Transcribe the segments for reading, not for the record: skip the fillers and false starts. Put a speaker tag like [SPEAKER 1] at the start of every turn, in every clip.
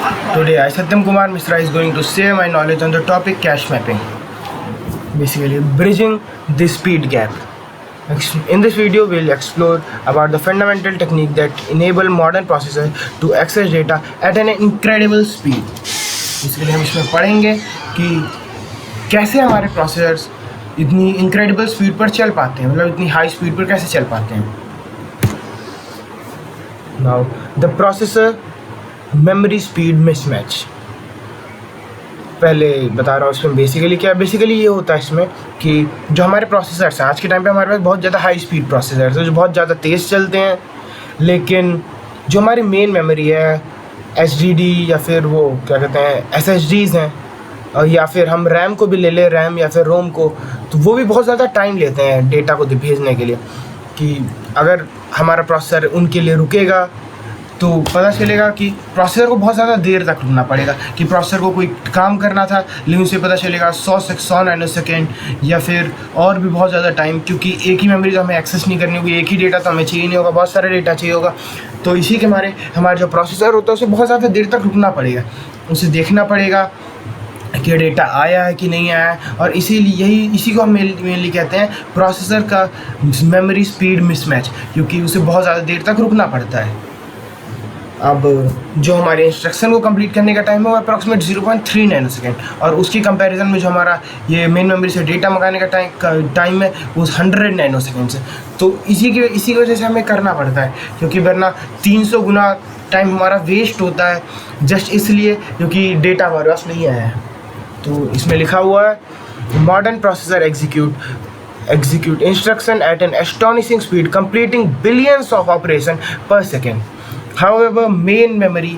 [SPEAKER 1] Today, I Satyam Kumar Misra is going to share my knowledge on the topic cache mapping. Basically, bridging the speed gap. In this video, we'll explore about the fundamental technique that enable modern processors to access data at an incredible speed. Basically, हम इसमें पढ़ेंगे कि कैसे हमारे processors इतनी incredible speed पर चल पाते हैं, मतलब इतनी high speed पर कैसे चल पाते हैं. Now, the processor memory speed mismatch. पहले बता रहा हूँ इसमें बेसिकली क्या. बेसिकली ये होता है इसमें कि जो हमारे प्रोसेसर्स हैं, आज के टाइम पे हमारे पास बहुत ज़्यादा हाई स्पीड प्रोसेसर्स हैं जो बहुत ज़्यादा तेज़ चलते हैं, लेकिन जो हमारी मेन मेमोरी है HDD या फिर वो क्या कहते हैं SSDs हैं, और या फिर हम रैम को भी ले लें, रैम या फिर रोम को, तो वो भी बहुत ज़्यादा टाइम लेते हैं डेटा को भेजने के लिए. कि अगर हमारा प्रोसेसर उनके लिए रुकेगा तो पता चलेगा कि प्रोसेसर को बहुत ज़्यादा देर तक रुकना पड़ेगा. कि प्रोसेसर को कोई काम करना था लेकिन उसे पता चलेगा 100 नैनोसेकेंड या फिर और भी बहुत ज़्यादा टाइम, क्योंकि एक ही मेमोरी तो हमें एक्सेस नहीं करनी होगी, एक ही डेटा तो हमें चाहिए नहीं होगा, बहुत सारा डेटा चाहिए होगा. तो इसी के हमारे जो प्रोसेसर होता है उसे बहुत ज़्यादा देर तक रुकना पड़ेगा, उसे देखना पड़ेगा कि डेटा आया है कि नहीं आया है. और इसीलिए इसी को हम मेनली कहते हैं प्रोसेसर का मेमोरी स्पीड मिसमैच, क्योंकि उसे बहुत ज़्यादा देर तक रुकना पड़ता है. अब जो हमारे इंस्ट्रक्शन को कंप्लीट करने का टाइम है वो अप्रॉक्सीमेट 0.3 नैनोसेकेंड, और उसकी कंपैरिजन में जो हमारा ये मेन मेमोरी से डेटा मंगाने का टाइम है वो 100 नैनोसेकेंड से. तो इसी वजह से हमें करना पड़ता है, क्योंकि वरना 300 गुना टाइम हमारा वेस्ट होता है जस्ट इसलिए क्योंकि डेटा हमारे पास नहीं आया है. तो इसमें लिखा हुआ है modern processor execute instruction at an astonishing speed, completing billions of operations per second. However, main memory,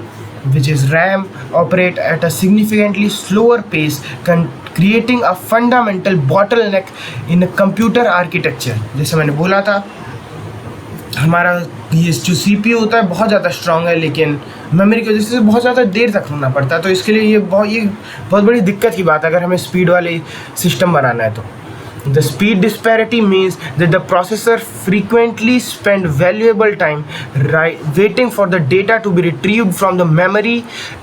[SPEAKER 1] which is RAM, operate at a significantly slower pace, creating a fundamental bottleneck in a computer architecture. जैसे मैंने बोला था, हमारा ये जो CPU होता है बहुत ज़्यादा स्ट्रॉन्ग है, लेकिन मेमोरी की वजह से बहुत ज़्यादा देर तक रुकना पड़ता है. तो इसके लिए ये बहुत बड़ी दिक्कत की बात है अगर हमें स्पीड वाले सिस्टम बनाना है. तो the speed disparity means that the processor frequently spend valuable time waiting for the data to be retrieved from the memory,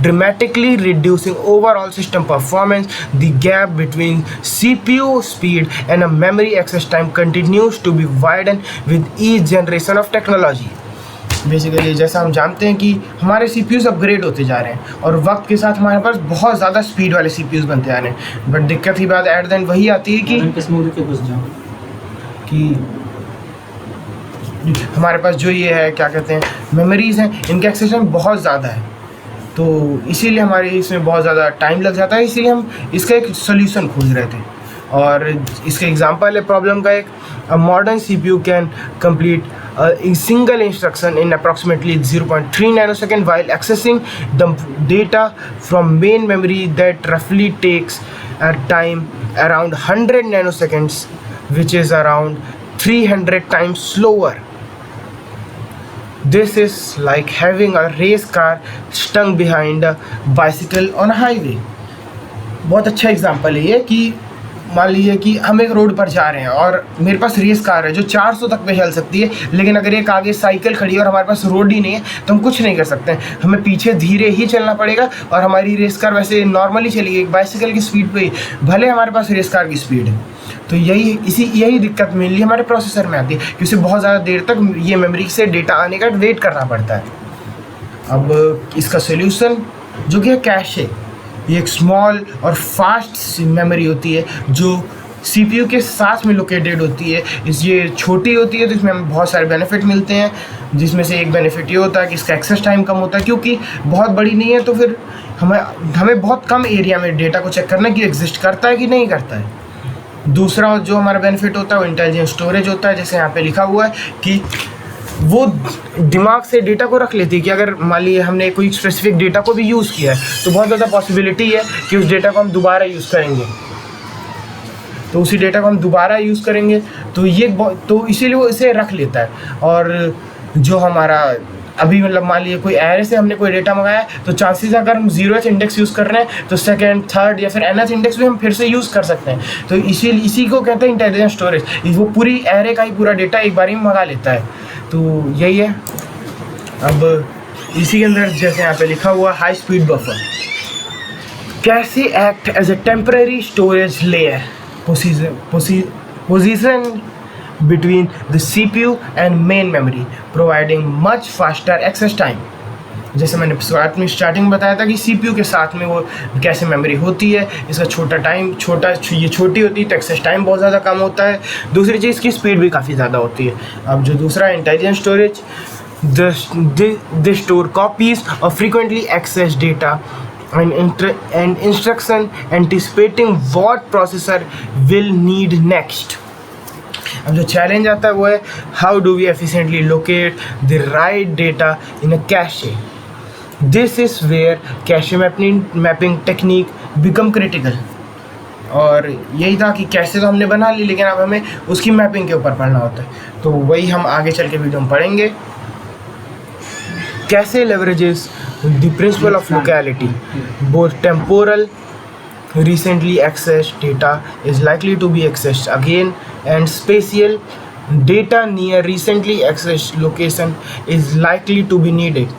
[SPEAKER 1] dramatically reducing overall system performance. The gap between CPU speed and a memory access time continues to be widened with each generation of technology. Basically जैसा हम जानते हैं कि हमारे CPUs upgrade होते जा रहे हैं और वक्त के साथ हमारे पास बहुत ज़्यादा स्पीड वाले CPUs बनते आ रहे हैं, बट दिक्कत की बात एट द एंड वही आती है कि हमारे पास जो ये है क्या कहते हैं मेमोरीज़ हैं, इनके एक्सेस टाइम बहुत ज़्यादा है. तो इसीलिए हमारे इसमें बहुत ज़्यादा टाइम लग जाता है. इसीलिए हम इसका एक सोल्यूशन खोज रहे थे, और इसका एग्जांपल है प्रॉब्लम का एक. A modern CPU can complete a single instruction in approximately 0.3 nanosecond while accessing the data from main memory that roughly takes a time around 100 nanoseconds, which is around 300 times slower. This is like having a race car stuck behind a bicycle on a highway. बहुत अच्छा example है ये कि मान लीजिए कि हम एक रोड पर जा रहे हैं और मेरे पास रेस कार है जो 400 तक पे चल सकती है, लेकिन अगर एक आगे साइकिल खड़ी है और हमारे पास रोड ही नहीं है तो हम कुछ नहीं कर सकते हैं. हमें पीछे धीरे ही चलना पड़ेगा और हमारी रेस कार वैसे नॉर्मली चलेगी एक बाइसिकल की स्पीड पे ही, भले हमारे पास रेस कार की स्पीड है. तो यही दिक्कत मेनली हमारे प्रोसेसर में आती है कि उसे बहुत ज़्यादा देर तक ये मेमोरी से डेटा आने का वेट करना पड़ता है. अब इसका सोल्यूशन जो कि है कैश है. ये एक स्मॉल और फास्ट मेमोरी होती है जो CPU के साथ में लोकेटेड होती है. ये छोटी होती है तो इसमें हमें बहुत सारे बेनिफिट मिलते हैं, जिसमें से एक बेनिफिट ये होता है कि इसका एक्सेस टाइम कम होता है, क्योंकि बहुत बड़ी नहीं है तो फिर हमें बहुत कम एरिया में डेटा को चेक करना कि एग्जिस्ट करता है कि नहीं करता है. दूसरा जो हमारा बेनिफिट होता है वो इंटेलिजेंट स्टोरेज होता है. जैसे यहाँ पे लिखा हुआ है कि वो दिमाग से डेटा को रख लेती है कि अगर मान लीजिए हमने कोई स्पेसिफिक डेटा को भी यूज़ किया है तो बहुत ज़्यादा पॉसिबिलिटी है कि उस डेटा को हम दोबारा यूज़ करेंगे. तो उसी डेटा को हम दोबारा यूज़ करेंगे तो इसीलिए वो इसे रख लेता है. और जो हमारा अभी मतलब मान लीजिए कोई एरे से हमने कोई डेटा मंगाया तो चांसेस अगर हम 0th इंडेक्स यूज़ कर रहे हैं तो 2nd, 3rd या फिर nth इंडेक्स भी हम फिर से यूज़ कर सकते हैं. तो इसी को कहते हैं इंटेलिजेंट स्टोरेज. वो पूरी एरे का ही पूरा डेटा एक बार ही मंगा लेता है. तो यही है. अब इसी के अंदर जैसे यहाँ पे लिखा हुआ हाई स्पीड बफर कैसे act as a temporary storage layer position between the CPU and main memory providing much faster access time। जैसे मैंने स्टार्टिंग में बताया था कि CPU के साथ में वो कैसे मेमोरी होती है, इसका ये छोटी होती है तो एक्सेस टाइम बहुत ज़्यादा कम होता है। दूसरी चीज़ की स्पीड भी काफ़ी ज़्यादा होती है। अब जो दूसरा intelligent storage, they store copies of frequently accessed data and instruction anticipating what processor will need next। अब जो चैलेंज आता है वो है how do we efficiently locate the right data in a cache. This is where cache mapping technique become critical. और यही था कि कैसे तो हमने बना ली, लेकिन अब हमें उसकी मैपिंग के ऊपर पढ़ना होता है, तो वही हम आगे चल के वीडियो में पढ़ेंगे। कैसे leverages the principle of locality, both temporal recently accessed data is likely to be accessed again and spatial data near recently accessed location is likely to be needed।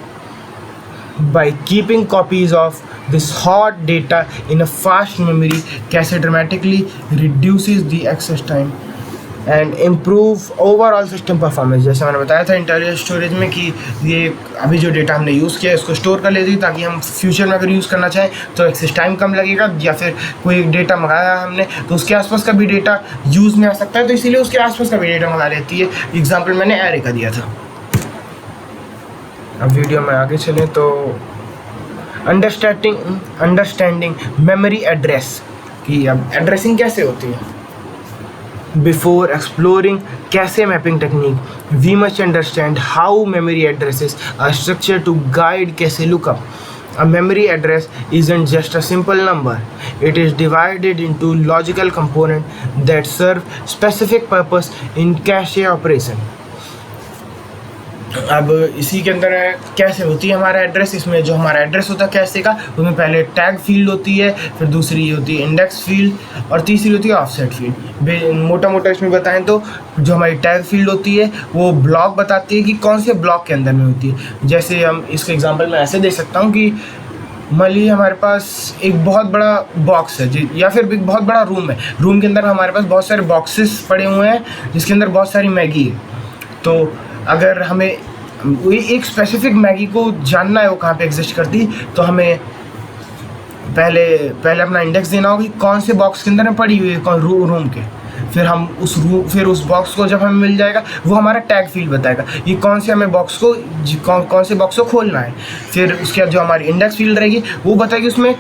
[SPEAKER 1] By keeping copies of this hot data in a fast memory, कैसे dramatically reduces the access time and improve overall system performance। जैसे मैंने बताया था intelligent storage में कि ये अभी जो डेटा हमने यूज़ किया है इसको स्टोर कर लेती है, ताकि हम फ्यूचर में अगर यूज़ करना चाहें तो एक्सेस टाइम कम लगेगा, या फिर कोई डेटा मंगाया हमने तो उसके आसपास का भी डेटा यूज़ में आ सकता है, तो इसीलिए उसके आसपास का भी डेटा मंगा लेती है। एग्जाम्पल मैंने एरे का दिया था। अब वीडियो में आगे चलें तो अंडरस्टैंडिंग मेमोरी एड्रेस कि अब एड्रेसिंग कैसे होती है। Before exploring cache mapping technique, we must understand how memory addresses are structured to guide cache lookup। A memory address isn't just a simple number. It is divided into logical components that serve specific purpose in cache operation। अब इसी के अंदर कैसे होती है हमारा address. इसमें जो हमारा एड्रेस होता है कैसे का, उसमें पहले टैग फील्ड होती है, फिर दूसरी होती है इंडेक्स फील्ड और तीसरी होती है ऑफसेट फील्ड। मोटा मोटा इसमें बताएं तो जो हमारी टैग फील्ड होती है वो ब्लॉक बताती है कि कौन से ब्लॉक के अंदर में होती है। जैसे हम इसके एग्जांपल में ऐसे दे सकता हूँ कि मान लीजिए हमारे पास एक बहुत बड़ा बॉक्स है या फिर एक बहुत बड़ा रूम है, रूम के अंदर हमारे पास बहुत सारे बॉक्सेस पड़े हुए हैं जिसके अंदर बहुत सारी मैगी है। तो अगर हमें एक स्पेसिफिक मैगी को जानना है वो कहाँ पे एग्जिस्ट करती है, तो हमें पहले अपना इंडेक्स देना होगा कि कौन से बॉक्स के अंदर में पड़ी हुई है, कौन रूम के। फिर हम उस बॉक्स को जब हमें मिल जाएगा वो हमारा टैग फील्ड बताएगा ये कौन से हमें बॉक्स को कौन से बॉक्स को खोलना है। फिर उसके बाद जो हमारी इंडेक्स फील्ड रहेगी वो बताएगी उसमें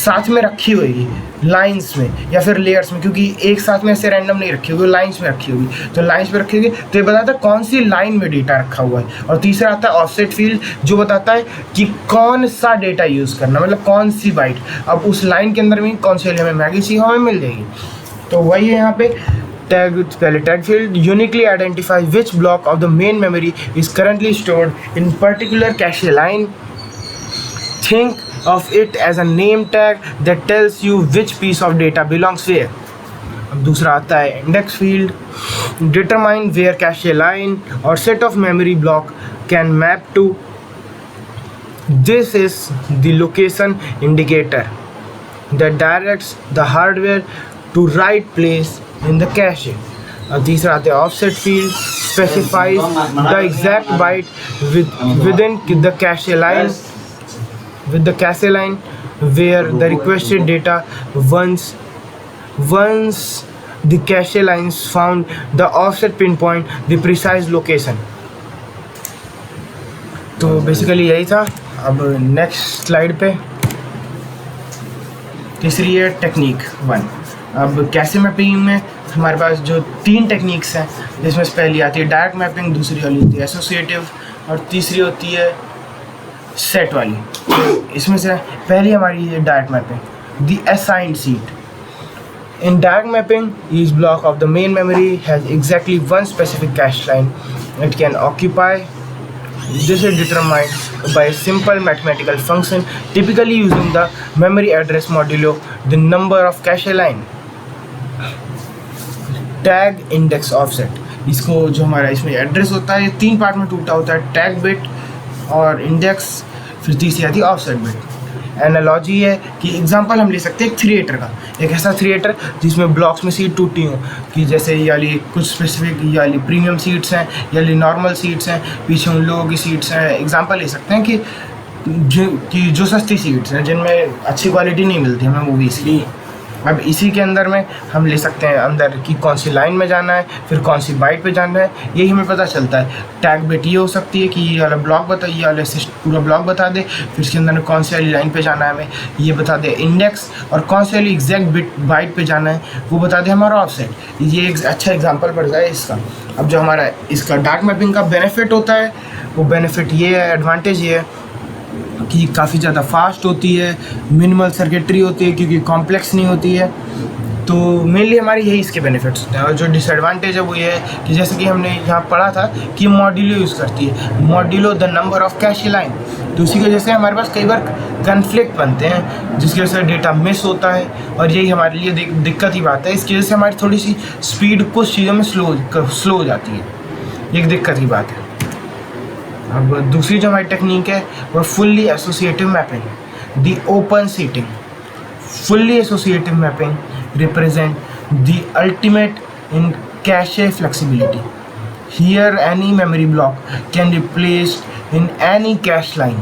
[SPEAKER 1] साथ में रखी होगी लाइंस में या फिर लेयर्स में, क्योंकि एक साथ में ऐसे रैंडम नहीं रखी होगी, लाइंस में रखी होगी। तो लाइंस में रखी होगी तो ये बताता है कौन सी लाइन में डेटा रखा हुआ है। और तीसरा आता है ऑफसेट फील्ड जो बताता है कि कौन सा डेटा यूज़ करना, मतलब कौन सी बाइट। अब उस लाइन के अंदर में कौन सी हमें मैगी चाहिए हमें मिल जाएगी। तो वही है यहाँ पे पहले tag field uniquely identify which block of the main memory is currently stored in particular cache line. Think of it as a name tag that tells you which piece of data belongs where। अब दूसरा आता है index field, determine where cache line or set of memory block can map to। This is the location indicator that directs the hardware to right place in the cache। अब तीसरा आता है offset field, specifies the exact byte within the cache line where the requested data once the cache lines found the offset pinpoint the precise location। तो basically यही था। अब next slide पे तीसरी है टेक्निक 1। अब कैशे मैपिंग में हमारे पास जो 3 टेक्निक्स हैं, जिसमें से पहली आती है डायरेक्ट मैपिंग, दूसरी वाली होती है एसोसिएटिव और तीसरी होती है सेट वाली। तो इसमें से पहली हमारी है direct mapping, the assigned seat. In direct mapping each block of the main memory has exactly one specific cache line it can occupy. This is determined by a simple mathematical function typically using the memory address modulo the number of cache line। Tag index offset, इसको जो हमारा इसमें address होता है 3 part में टूटा होता है, टैग बिट और इंडेक्स फिर तीसरी आती है ऑफसेट बिट। एनालॉजी है कि एग्जांपल हम ले सकते हैं एक थिएटर का, एक ऐसा थिएटर जिसमें ब्लॉक्स में सीट टूटी हो, कि जैसे ये वाली कुछ स्पेसिफिक ये वाली प्रीमियम सीट्स हैं, ये वाली नॉर्मल सीट्स हैं, पीछे उन लोगों की सीट्स हैं। एग्जांपल ले सकते हैं कि जो सस्ती सीट्स हैं जिनमें अच्छी क्वालिटी नहीं मिलती हमें मूवीज़ की। अब इसी के अंदर में हम ले सकते हैं अंदर कि कौन सी लाइन में जाना है, फिर कौन सी बाइट पे जाना है, यही हमें पता चलता है। टैग बिट ये हो सकती है कि ये वाला ब्लॉक बता, ये वाला पूरा ब्लॉक बता दे, फिर इसके अंदर में कौन सी वाली लाइन पे जाना है हमें ये बता दे इंडेक्स, और कौन सी वाली एग्जैक्ट बाइट पे जाना है वो बता दे हमारा ऑफसेट। ये एक अच्छा एग्जाम्पल पड़ जाए इसका। अब जो हमारा इसका डार्क मैपिंग का बेनिफिट होता है, वो बेनिफिट ये है, एडवांटेज ये है कि काफ़ी ज़्यादा फास्ट होती है, मिनिमल सर्किटरी होती है क्योंकि कॉम्प्लेक्स नहीं होती है। तो मेनली हमारे यही इसके बेनिफिट्स होते हैं। और जो डिसएडवांटेज है वो ये है कि जैसे कि हमने यहाँ पढ़ा था कि मॉड्यूलो यूज़ करती है, modulo the number of cache line, तो उसी की वजह से हमारे पास कई बार कन्फ्लिक्ट बनते हैं जिसकी वजह से डेटा मिस होता है, और यही हमारे लिए दिक्कत ही बात है। इसकी वजह से हमारी थोड़ी सी स्पीड कुछ चीज़ों में स्लो हो जाती है, एक दिक्कत की बात है। अब दूसरी जो हमारी टेक्निक है वो fully associative mapping, the open seating. Fully associative mapping represent the ultimate in cache flexibility. Here any memory block can be placed in any cache line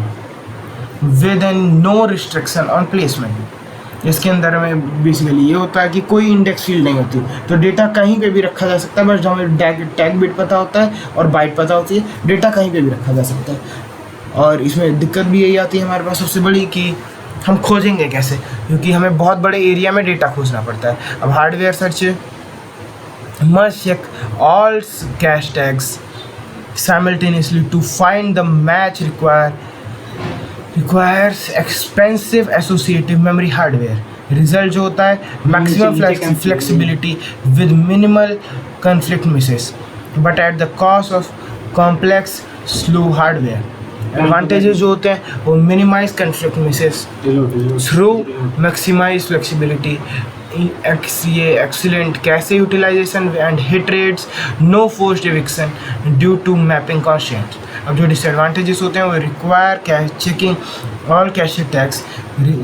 [SPEAKER 1] with an no restriction on placement. इसके अंदर में basically ये होता है कि कोई index field नहीं होती, तो डेटा कहीं पे भी रखा जा सकता है, बस जो हमें टैग बिट पता होता है और बाइट पता होती है, डेटा कहीं पे भी रखा जा सकता है। और इसमें दिक्कत भी यही आती है हमारे पास सबसे बड़ी कि हम खोजेंगे कैसे, क्योंकि हमें बहुत बड़े एरिया में डेटा खोजना पड़ता है। अब hardware search must check all cache tags simultaneously to find the match requires expensive associative memory hardware. Result जो होता है maximum flexibility with minimal conflict misses but at the cost of complex slow hardware. Advantages जो होते हैं वो minimize conflict misses through maximize flexibility, ये excellent cache utilization and hit rates, no forced eviction due to mapping constants. अब जो disadvantages होते हैं वो require cache checking all cache tags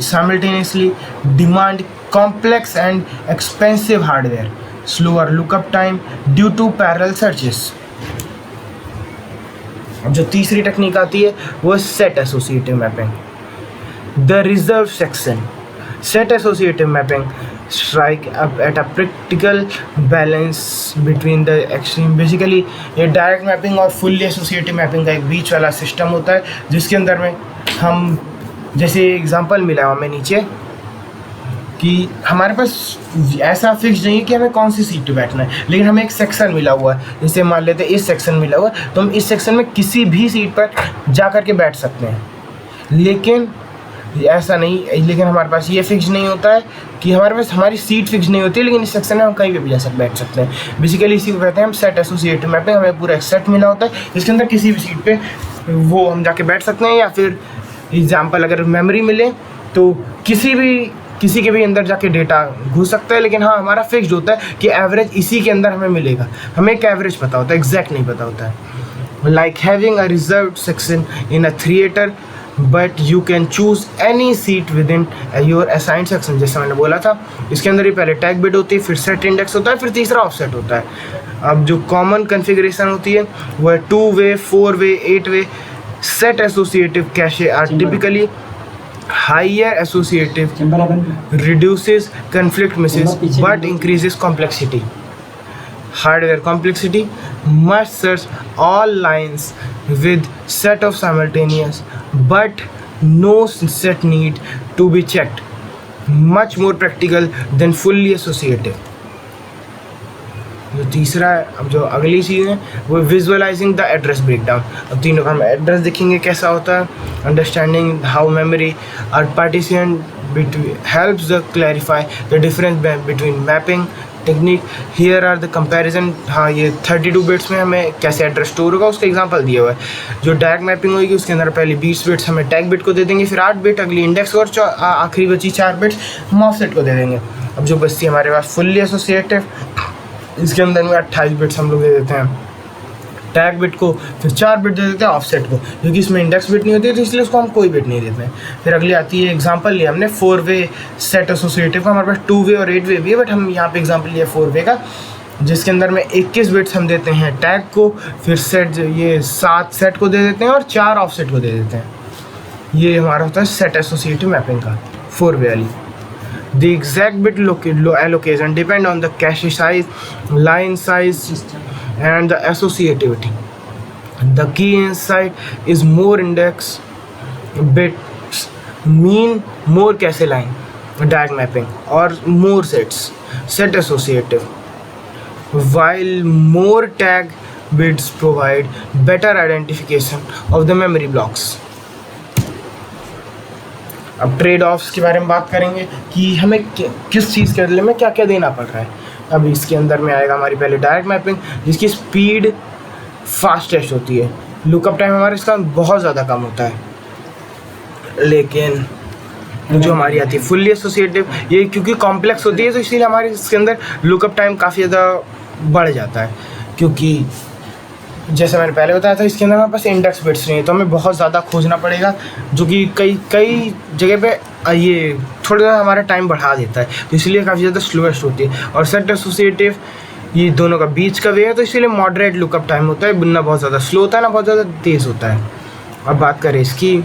[SPEAKER 1] simultaneously, demand complex and expensive hardware, slower lookup time due to parallel searches. अब जो तीसरी technique आती है वो set associative mapping. The reserve section set associative mapping strike up at a practical balance between the extreme। Basically ये direct mapping और fully associative mapping का एक बीच वाला सिस्टम होता है, जिसके अंदर में हम जैसे एग्जांपल मिला हमें नीचे कि हमारे पास ऐसा फिक्स नहीं है कि हमें कौन सी सीट पे बैठना है, लेकिन हमें एक सेक्शन मिला हुआ है। जैसे मान लेते हैं इस सेक्शन मिला हुआ है, तो हम इस सेक्शन में किसी भी सीट पर जा कर के बैठ सकते हैं, लेकिन ऐसा नहीं, लेकिन हमारे पास ये फिक्स नहीं होता है कि हमारे पास हमारी सीट फिक्स नहीं होती है, लेकिन इस सेक्शन में हम कहीं पे भी जा बैठ सकते हैं। बेसिकली इसी को कहते हैं हम सेट एसोसिएटिव मैपिंग। हमें पूरा एक सेट मिला होता है जिसके अंदर किसी भी सीट पे वो हम जाके बैठ सकते हैं, या फिर एग्जांपल अगर मेमोरी मिले तो किसी के भी अंदर जाके डेटा घुस सकता है, लेकिन हाँ हमारा फिक्स्ड होता है कि एवरेज इसी के अंदर हमें मिलेगा। हमें एक एवरेज पता होता है, एग्जैक्ट नहीं पता होता है। Like having a reserved section in a theatre but you can choose any seat with in your assigned section. जैसे मैंने बोला था, इसके अंदर ही पहले टैग बिट होती है, फिर सेट इंडेक्स होता है, फिर तीसरा ऑफसेट होता है। अब जो कॉमन कन्फिग्रेशन होती है वो है 2 way, 4 way, 8 way. Set associative cache are typically higher associative, reduces conflict misses but increases complexity. Hardware complexity must search all lines with set of simultaneous, but no set need to be checked. Much more practical than fully associative. जो तीसरा है, अब जो अगली चीज़ है वो visualising the address breakdown. अब तीनों का हम एड्रेस देखेंगे कैसा होता है। अंडरस्टैंडिंग हाउ मेमोरी और partition helps the clarify the difference between mapping technique. Here are the comparison। हाँ, ये 32 बिट्स में हमें कैसे एड्रेस स्टोर होगा उसका एग्जांपल दिया हुआ है। जो डायरेक्ट मैपिंग होगी उसके अंदर पहले 20 बिट्स हमें टैग बिट को दे देंगे, फिर 8 बिट अगली इंडेक्स और आखिरी बची 4 बिट्स हम ऑफसेट को दे देंगे। अब जो बचती है हमारे पास फुल्ली एसोसिएटिव, इसके अंदर में 28 बिट्स हम लोग दे देते हैं टैग बिट को, फिर 4 बिट दे देते हैं ऑफसेट को, क्योंकि इसमें इंडेक्स बिट नहीं होती है तो इसलिए उसको हम कोई बिट नहीं देते हैं। फिर अगली आती है एग्जांपल लिया हमने 4 वे सेट एसोसिएटिव का, हमारे पास 2 वे और 8 वे भी है, बट हम यहाँ पे एग्जांपल लिया 4 वे का, जिसके अंदर में 21 बिट्स हम देते हैं टैग को, फिर सेट ये 7 सेट को दे देते हैं और 4 ऑफसेट को दे देते हैं। ये हमारा होता है सेट एसोसिएटिव मैपिंग का 4 वे वाली। The exact bit allocation depend on the cache size, line size, and the associativity. The key insight is more index bits mean more cache line DAG mapping or more sets set associative, while more tag bits provide better identification of the memory blocks. अब trade offs के बारे में बात करेंगे कि हमें किस चीज़ के बदले में क्या क्या देना पड़ रहा है। अब इसके अंदर में आएगा हमारी पहले डायरेक्ट मैपिंग, जिसकी स्पीड फास्टेस्ट होती है, लुकअप टाइम हमारा इसका बहुत ज़्यादा कम होता है। लेकिन जो हमारी आती है फुल्ली एसोसिएटिव, ये क्योंकि कॉम्प्लेक्स होती है तो इसीलिए हमारे इसके अंदर लुकअप टाइम काफ़ी ज़्यादा बढ़ जाता है, क्योंकि जैसे मैंने पहले बताया था इसके अंदर हमारे पास इंडेक्स बिट्स नहीं है तो हमें बहुत ज़्यादा खोजना पड़ेगा, जो कि कई जगह पे ये थोड़ा सा हमारा टाइम बढ़ा देता है, तो इसलिए काफ़ी ज़्यादा स्लोएस्ट होती है। और सेट एसोसिएटिव ये दोनों का बीच का वे है, तो इसीलिए मॉडरेट लुकअप टाइम होता है, ना बहुत ज़्यादा स्लो होता है ना बहुत ज़्यादा तेज़ होता है। अब बात करें इसकी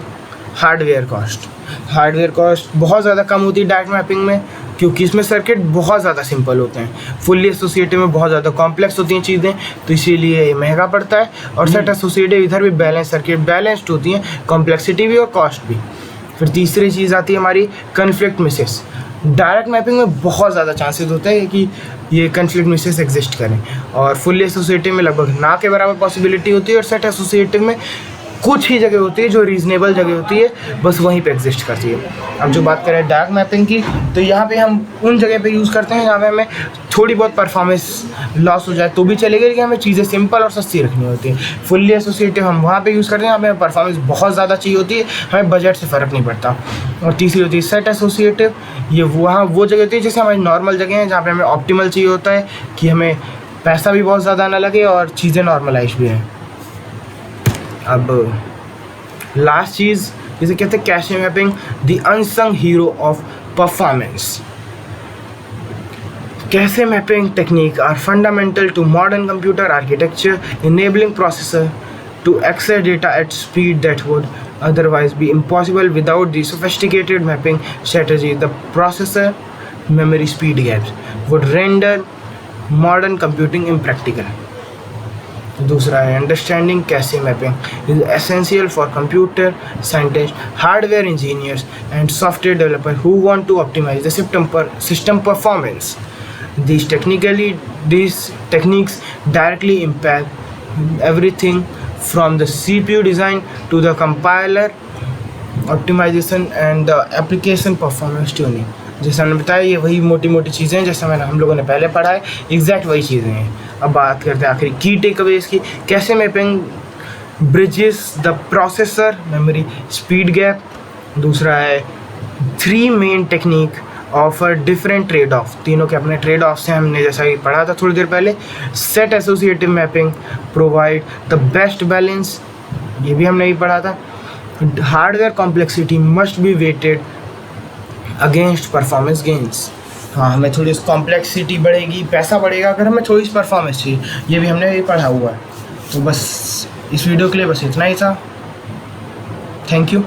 [SPEAKER 1] हार्डवेयर कॉस्ट बहुत ज़्यादा कम होती है डायरेक्ट मैपिंग में, क्योंकि इसमें सर्किट बहुत ज़्यादा सिंपल होते हैं। फुल्ली एसोसिएटिव में बहुत ज़्यादा कॉम्प्लेक्स होती हैं चीज़ें, तो इसीलिए ये महंगा पड़ता है। और सेट एसोसिएटिव इधर भी बैलेंस सर्किट बैलेंस्ड होती हैं, कॉम्प्लेक्सिटी भी और कॉस्ट भी। फिर तीसरी चीज़ आती है हमारी कन्फ्लिक्ट मिसेस। डायरेक्ट मैपिंग में बहुत ज़्यादा चांसेस होते हैं कि ये कन्फ्लिक्ट मिसेस एग्जिस्ट करें, और फुल्ली एसोसिएटिव में लगभग ना के बराबर पॉसिबिलिटी होती है, और सेट एसोसिएटिव में कुछ ही जगह होती है जो रीज़नेबल जगह होती है, बस वहीं पे एग्जिस्ट करती है। अब जो बात करें डार्क मैपिंग की, तो यहाँ पे हम उन जगह पे यूज़ करते हैं जहाँ पे हमें थोड़ी बहुत परफॉर्मेंस लॉस हो जाए तो भी चलेगा, लेकिन हमें चीज़ें सिंपल और सस्ती रखनी होती है। फुल्ली एसोसिएटिव हम वहाँ पे यूज़ करते हैं जहाँ पे हमें परफॉर्मेंस बहुत ज़्यादा चाहिए होती है, हमें बजट से फ़र्क नहीं पड़ता। और तीसरी होती है सेट एसोसिएटिव, ये वहाँ वो जगह होती है जैसे हमारी नॉर्मल जगह है जहाँ पर हमें ऑप्टिमल चाहिए होता है कि हमें पैसा भी बहुत ज़्यादा ना लगे और चीज़ें नॉर्मलाइज भी हैं। अब लास्ट चीज़ जिसे कहते हैं cache mapping, the unsung hero of performance. Cache mapping technique are fundamental to modern computer architecture, enabling processor to access data at speed that would otherwise be impossible without the sophisticated mapping strategy. The processor memory speed gaps would render modern computing impractical. दूसरा है understanding cache mapping is essential for computer scientist, hardware engineers and software developer who want to optimize the system performance. These techniques directly impact everything from the CPU design to the compiler optimization and the application performance tuning. जैसा हमने बताया ये वही मोटी मोटी चीज़ें हैं जैसा हम लोगों ने पहले पढ़ा है, एग्जैक्ट वही चीज़ें हैं. अब बात करते हैं आखिरी की टेकअवेज की. कैसे mapping bridges the processor memory speed gap. दूसरा है 3 main technique offer different trade off. तीनों के अपने ट्रेड ऑफ्स हैं, हमने जैसा कि पढ़ा था थोड़ी देर पहले. Set associative mapping provide the best balance, ये भी हमने ही पढ़ा था. Hardware complexity must be weighted against performance gains. हाँ, हमें थोड़ी कॉम्प्लेक्सिटी बढ़ेगी, पैसा बढ़ेगा अगर हमें थोड़ी सी परफॉर्मेंस चाहिए, ये भी हमने ही पढ़ा हुआ है. तो बस इस वीडियो के लिए बस इतना ही था. Thank you.